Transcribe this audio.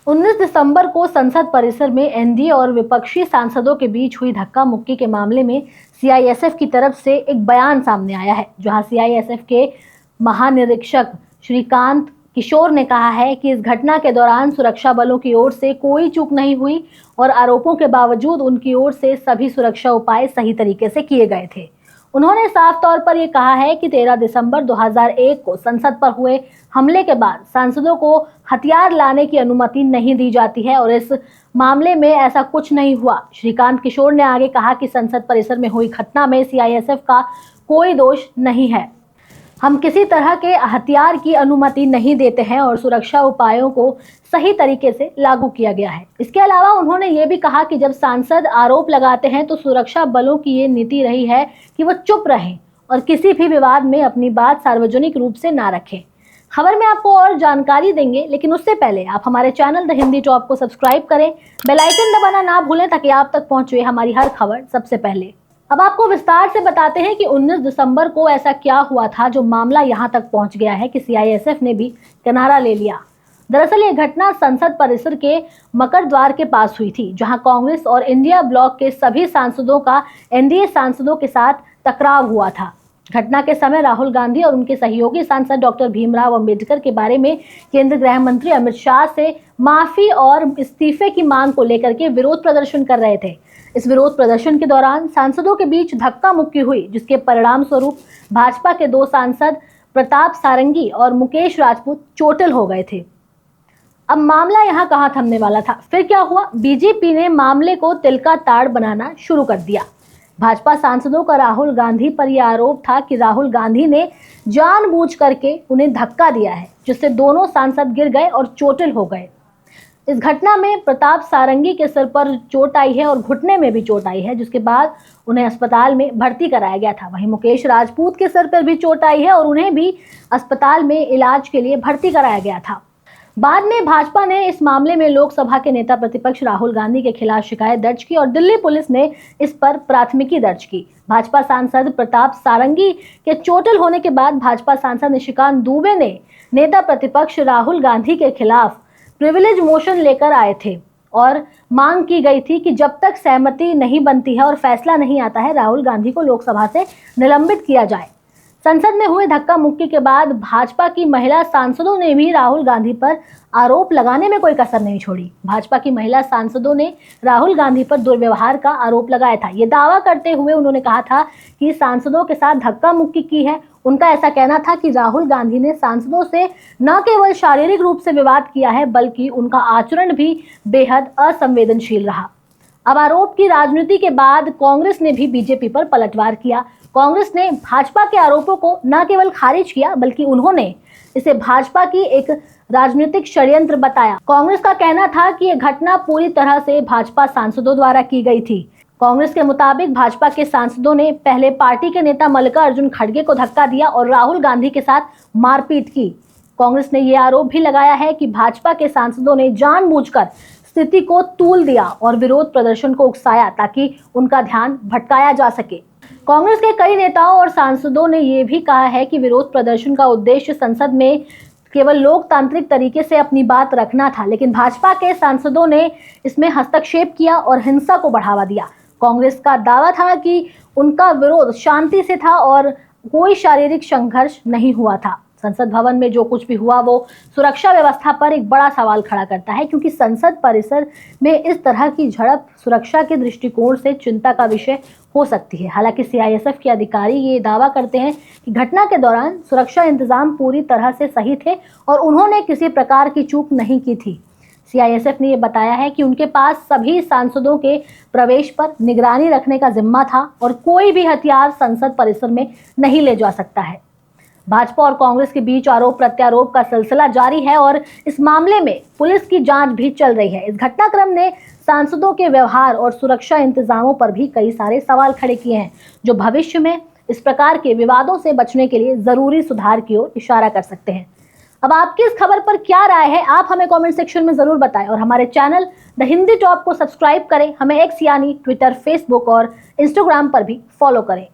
19 दिसंबर को संसद परिसर में एनडीए और विपक्षी सांसदों के बीच हुई धक्का मुक्की के मामले में सीआईएसएफ की तरफ से एक बयान सामने आया है, जहां सीआईएसएफ के महानिरीक्षक श्रीकांत किशोर ने कहा है कि इस घटना के दौरान सुरक्षा बलों की ओर से कोई चूक नहीं हुई और आरोपों के बावजूद उनकी ओर से सभी सुरक्षा उपाय सही तरीके से किए गए थे। उन्होंने साफ तौर पर यह कहा है कि 13 दिसंबर 2001 को संसद पर हुए हमले के बाद सांसदों को हथियार लाने की अनुमति नहीं दी जाती है और इस मामले में ऐसा कुछ नहीं हुआ। श्रीकांत किशोर ने आगे कहा कि संसद परिसर में हुई घटना में सीआईएसएफ का कोई दोष नहीं है। हम किसी तरह के हथियार की अनुमति नहीं देते हैं और सुरक्षा उपायों को सही तरीके से लागू किया गया है। इसके अलावा उन्होंने ये भी कहा कि जब सांसद आरोप लगाते हैं तो सुरक्षा बलों की ये नीति रही है कि वो चुप रहें और किसी भी विवाद में अपनी बात सार्वजनिक रूप से ना रखें। खबर में आपको और जानकारी देंगे, लेकिन उससे पहले आप हमारे चैनल द हिंदी टॉप को सब्सक्राइब करें, बेल आइकन दबाना ना भूलें ताकि आप तक पहुंचे हमारी हर खबर सबसे पहले। अब आपको विस्तार से बताते हैं कि 19 दिसंबर को ऐसा क्या हुआ था जो मामला यहां तक पहुंच गया है कि सीआईएसएफ ने भी किनारा ले लिया। दरअसल ये घटना संसद परिसर के मकर द्वार के पास हुई थी, जहां कांग्रेस और इंडिया ब्लॉक के सभी सांसदों का एनडीए सांसदों के साथ टकराव हुआ था। घटना के समय राहुल गांधी और उनके सहयोगी सांसद डॉक्टर भीमराव अंबेडकर के बारे में केंद्रीय गृह मंत्री अमित शाह से माफी और इस्तीफे की मांग को लेकर के विरोध प्रदर्शन कर रहे थे। इस विरोध प्रदर्शन के दौरान सांसदों के बीच धक्का मुक्की हुई, जिसके परिणाम स्वरूप भाजपा के 2 सांसद प्रताप सारंगी और मुकेश राजपूत चोटिल हो गए थे। अब मामला यहाँ कहाँ थमने वाला था, फिर क्या हुआ? बीजेपी ने मामले को तिल का ताड़ बनाना शुरू कर दिया। भाजपा सांसदों का राहुल गांधी पर यह आरोप था कि राहुल गांधी ने जानबूझ करके उन्हें धक्का दिया है, जिससे दोनों सांसद गिर गए और चोटिल हो गए। इस घटना में प्रताप सारंगी के सिर पर चोट आई है और घुटने में भी चोट आई है, जिसके बाद उन्हें अस्पताल में भर्ती कराया गया था। वहीं मुकेश राजपूत के सिर पर भी चोट आई है और उन्हें भी अस्पताल में इलाज के लिए भर्ती कराया गया था। बाद में भाजपा ने इस मामले में लोकसभा के नेता प्रतिपक्ष राहुल गांधी के खिलाफ शिकायत दर्ज की और दिल्ली पुलिस ने इस पर प्राथमिकी दर्ज की। भाजपा सांसद प्रताप सारंगी के चोटिल होने के बाद भाजपा सांसद निशिकांत दुबे ने नेता प्रतिपक्ष राहुल गांधी के खिलाफ प्रिविलेज मोशन लेकर आए थे और मांग की गई थी कि जब तक सहमति नहीं बनती है और फैसला नहीं आता है, राहुल गांधी को लोकसभा से निलंबित किया जाए। संसद में हुए धक्का मुक्की के बाद भाजपा की महिला सांसदों ने भी राहुल गांधी पर आरोप लगाने में कोई कसर नहीं छोड़ी। भाजपा की महिला सांसदों ने राहुल गांधी पर दुर्व्यवहार का आरोप लगाया था। ये दावा करते हुए उन्होंने कहा था कि सांसदों के साथ धक्का मुक्की की है। उनका ऐसा कहना था कि राहुल गांधी ने सांसदों से न केवल शारीरिक रूप से विवाद किया है, बल्कि उनका आचरण भी बेहद असंवेदनशील रहा। अब आरोप की राजनीति के बाद कांग्रेस ने भी बीजेपी पर पलटवार किया। कांग्रेस ने भाजपा के आरोपों को न केवल खारिज किया, बल्कि उन्होंने इसे भाजपा की एक राजनीतिक षड्यंत्र बताया। कांग्रेस का कहना था कि यह घटना पूरी तरह से भाजपा सांसदों द्वारा की गई थी। कांग्रेस के मुताबिक भाजपा के सांसदों ने पहले पार्टी के नेता मल्लिकार्जुन खड़गे को धक्का दिया और राहुल गांधी के साथ मारपीट की। कांग्रेस ने यह आरोप भी लगाया है कि भाजपा के सांसदों ने जानबूझकर स्थिति को तूल दिया और विरोध प्रदर्शन को उकसाया ताकि उनका ध्यान भटकाया जा सके। कांग्रेस के कई नेताओं और सांसदों ने यह भी कहा है कि विरोध प्रदर्शन का उद्देश्य संसद में केवल लोकतांत्रिक तरीके से अपनी बात रखना था, लेकिन भाजपा के सांसदों ने इसमें हस्तक्षेप किया और हिंसा को बढ़ावा दिया। कांग्रेस का दावा था कि उनका विरोध शांति से था और कोई शारीरिक संघर्ष नहीं हुआ था। संसद भवन में जो कुछ भी हुआ वो सुरक्षा व्यवस्था पर एक बड़ा सवाल खड़ा करता है, क्योंकि संसद परिसर में इस तरह की झड़प सुरक्षा के दृष्टिकोण से चिंता का विषय हो सकती है। हालांकि सीआईएसएफ के अधिकारी ये दावा करते हैं कि घटना के दौरान सुरक्षा इंतजाम पूरी तरह से सही थे और उन्होंने किसी प्रकार की चूक नहीं की थी। सीआईएसएफ ने यह बताया है कि उनके पास सभी सांसदों के प्रवेश पर निगरानी रखने का जिम्मा था और कोई भी हथियार संसद परिसर में नहीं ले जा सकता है। भाजपा और कांग्रेस के बीच आरोप प्रत्यारोप का सिलसिला जारी है और इस मामले में पुलिस की जांच भी चल रही है। इस घटनाक्रम ने सांसदों के व्यवहार और सुरक्षा इंतजामों पर भी कई सारे सवाल खड़े किए हैं, जो भविष्य में इस प्रकार के विवादों से बचने के लिए जरूरी सुधार की ओर इशारा कर सकते हैं। अब आपकी इस खबर पर क्या राय है, आप हमें कमेंट सेक्शन में जरूर बताएं और हमारे चैनल द हिंदी टॉप को सब्सक्राइब करें। हमें एक्स यानी ट्विटर, फेसबुक और इंस्टाग्राम पर भी फॉलो करें।